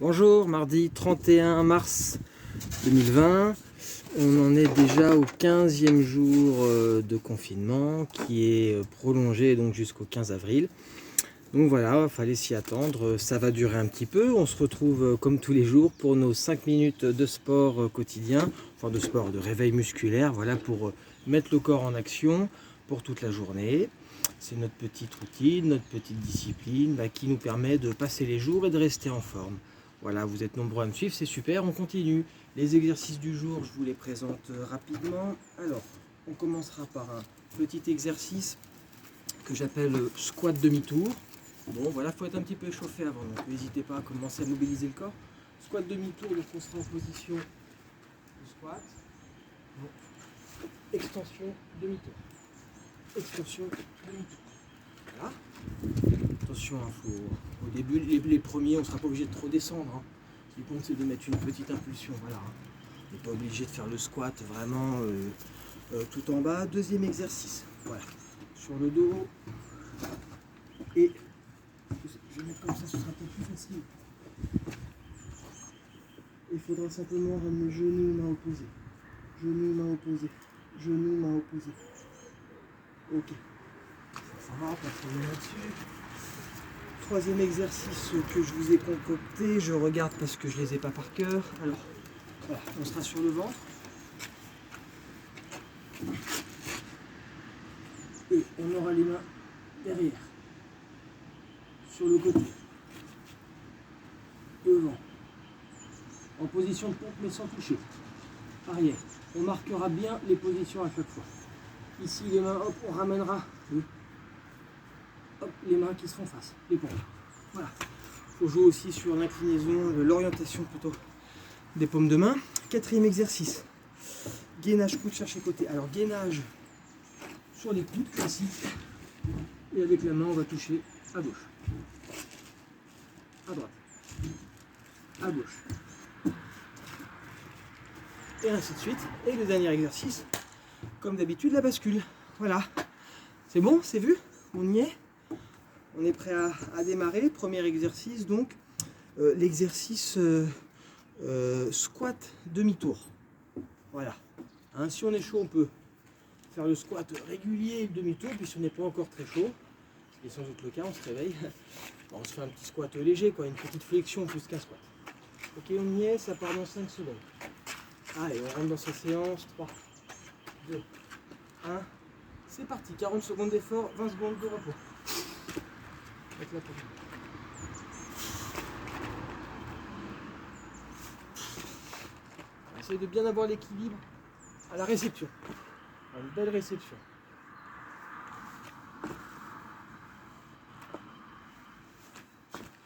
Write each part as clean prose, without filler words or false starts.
Bonjour, mardi 31 mars 2020. On en est déjà au 15e jour de confinement qui est prolongé donc jusqu'au 15 avril. Donc voilà, il fallait s'y attendre, ça va durer un petit peu. On se retrouve comme tous les jours pour nos 5 minutes de sport quotidien, enfin de sport, de réveil musculaire, voilà, pour mettre le corps en action pour toute la journée. C'est notre petite routine, notre petite discipline qui nous permet de passer les jours et de rester en forme. Voilà, vous êtes nombreux à me suivre, c'est super, on continue. Les exercices du jour, je vous les présente rapidement. Alors, on commencera par un petit exercice que j'appelle squat demi-tour. Bon, voilà, il faut être un petit peu échauffé avant, donc n'hésitez pas à commencer à mobiliser le corps. Squat demi-tour, donc on sera en position de squat. Bon. Extension demi-tour. Extension demi-tour. Voilà. Attention, au début, les premiers, on ne sera pas obligé de trop descendre. Hein. Ce qui compte, c'est de mettre une petite impulsion. Voilà. On n'est pas obligé de faire le squat vraiment tout en bas. Deuxième exercice. Voilà. Sur le dos. Et je vais mettre comme ça, ce sera peut-être plus facile. Il faudra simplement ramener genou, main opposée. Genou, main opposée. Genou, main opposée. Ok. Ça va, pas de problème là-dessus. Troisième exercice que je vous ai concocté, je regarde parce que je ne les ai pas par cœur. Alors, voilà, on sera sur le ventre. Et on aura les mains derrière. Sur le côté. Devant. En position de pompe mais sans toucher. Arrière. On marquera bien les positions à chaque fois. Ici les mains, hop, on ramènera. Hop, les mains qui se font face, les pompes. Voilà. Il faut jouer aussi sur l'inclinaison, l'orientation plutôt des paumes de main. Quatrième exercice. Gainage coude chercher côté. Alors gainage sur les coudes classiques. Et avec la main, on va toucher à gauche. À droite. À gauche. Et ainsi de suite. Et le dernier exercice, comme d'habitude, la bascule. Voilà. C'est bon, c'est vu? On y est? On est prêt à démarrer. Premier exercice, donc l'exercice squat demi-tour. Voilà. Hein, si on est chaud, on peut faire le squat régulier demi-tour. Puis si on n'est pas encore très chaud, ce qui est sans doute le cas, on se réveille. On se fait un petit squat léger, quoi, une petite flexion plus qu'un squat. Ok, on y est, ça part dans 5 secondes. Allez, on rentre dans sa séance. 3, 2, 1. C'est parti. 40 secondes d'effort, 20 secondes de repos. Avec la paume. Essayez de bien avoir l'équilibre à la réception. Une belle réception.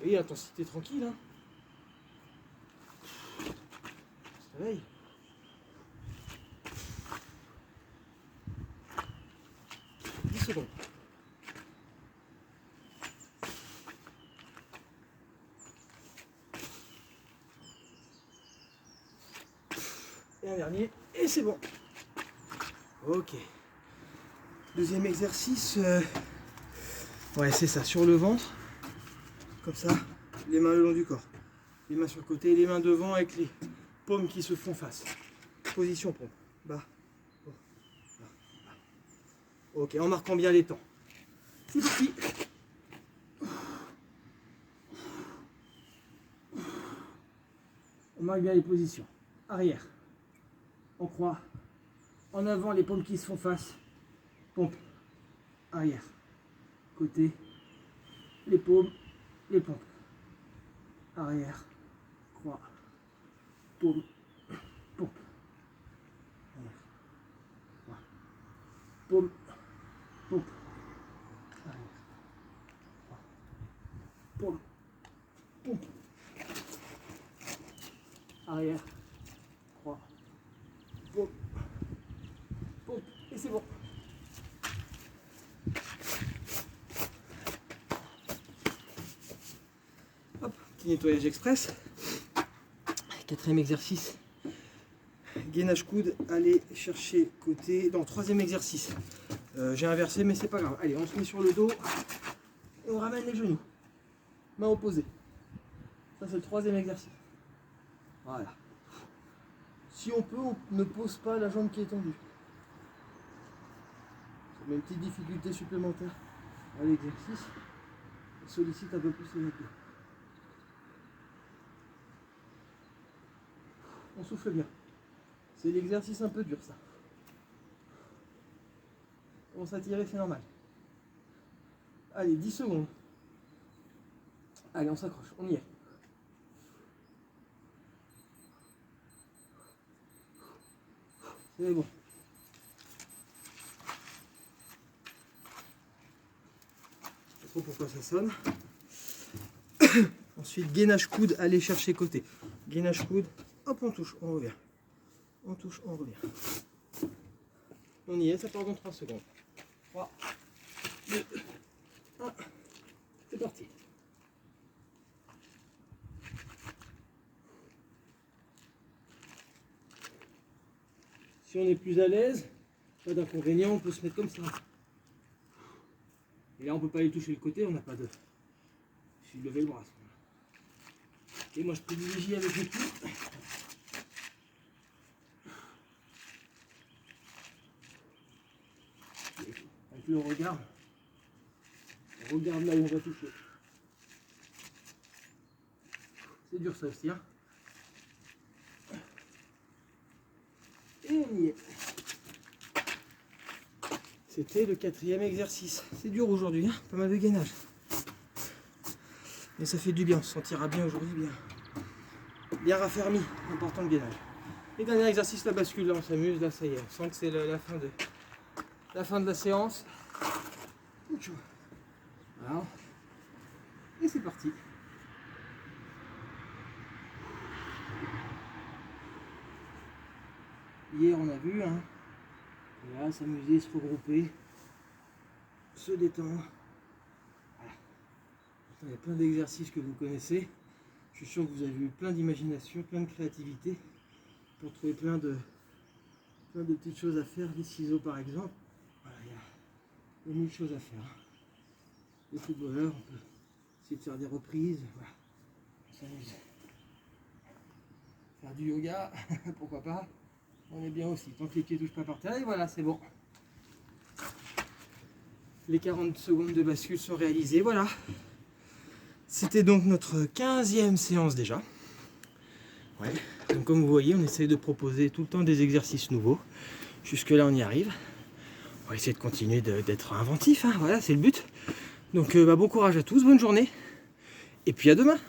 Et intensité tranquille. Hein. On se réveille. Secondes. Et un dernier, et c'est bon. Ok. Deuxième exercice. Ouais, c'est ça, sur le ventre. Comme ça, les mains le long du corps. Les mains sur le côté, les mains devant avec les paumes qui se font face. Position pompe. Bas. Bas. Bas. Ok, en marquant bien les temps. C'est parti. On marque bien les positions. Arrière. On croit. En avant, les paumes qui se font face. Pompe. Arrière. Côté. Les paumes. Les pompes. Arrière. Croix. Paume. Pompe. Arrière. Croix. Paume. Pompe. Arrière. Croix. Paume. Pompe. Arrière. Croix. Pompe. Pompe. Et c'est bon. Hop, petit nettoyage express. Quatrième exercice. Gainage coude, allez chercher côté. Non, troisième exercice. J'ai inversé, mais c'est pas grave. Allez, on se met sur le dos et on ramène les genoux. Main opposée. Ça c'est le troisième exercice. Voilà. Si on peut, on ne pose pas la jambe qui est tendue. Ça met une petite difficulté supplémentaire à l'exercice. On sollicite un peu plus les épaules. On souffle bien. C'est l'exercice un peu dur ça. On s'attirer, c'est normal. Allez, 10 secondes. Allez, on s'accroche, on y est. C'est bon. Je sais pas trop pourquoi ça sonne. Ensuite, gainage coude, aller chercher côté. Gainage coude, hop, on touche, on revient. On touche, on revient. On y est, ça part dans 3 secondes. 3, 2, 1. C'est parti. Si on est plus à l'aise, pas d'inconvénient, on peut se mettre comme ça. Et là, on ne peut pas aller toucher le côté, on n'a pas de... Je suis levé le bras. Et moi, je privilégie avec le pied. Avec le regard, on regarde là où on va toucher. C'est dur ça aussi, hein. Et on y est. C'était le 4e exercice. C'est dur aujourd'hui, hein, pas mal de gainage. Mais ça fait du bien, on se sentira bien aujourd'hui, bien raffermi, important le gainage. Et dernier exercice, la bascule, là on s'amuse, là ça y est, on sent que c'est la fin de la séance. Voilà. Et c'est parti. Hier on a vu, hein, là s'amuser, se regrouper, se détendre. Voilà. Il y a plein d'exercices que vous connaissez. Je suis sûr que vous avez eu plein d'imagination, plein de créativité pour trouver plein de petites choses à faire. Les ciseaux par exemple. Voilà, il y a 1000 choses à faire. Les footballeurs, on peut essayer de faire des reprises. Voilà. On s'amuse. Faire du yoga, pourquoi pas. On est bien aussi, tant que les pieds ne touchent pas par terre. Et voilà, c'est bon. Les 40 secondes de bascule sont réalisées. Voilà. C'était donc notre 15e séance déjà. Ouais. Donc comme vous voyez, on essaye de proposer tout le temps des exercices nouveaux. Jusque là, on y arrive. On va essayer de continuer d'être inventif. Hein. Voilà, c'est le but. Donc bon courage à tous, bonne journée. Et puis à demain.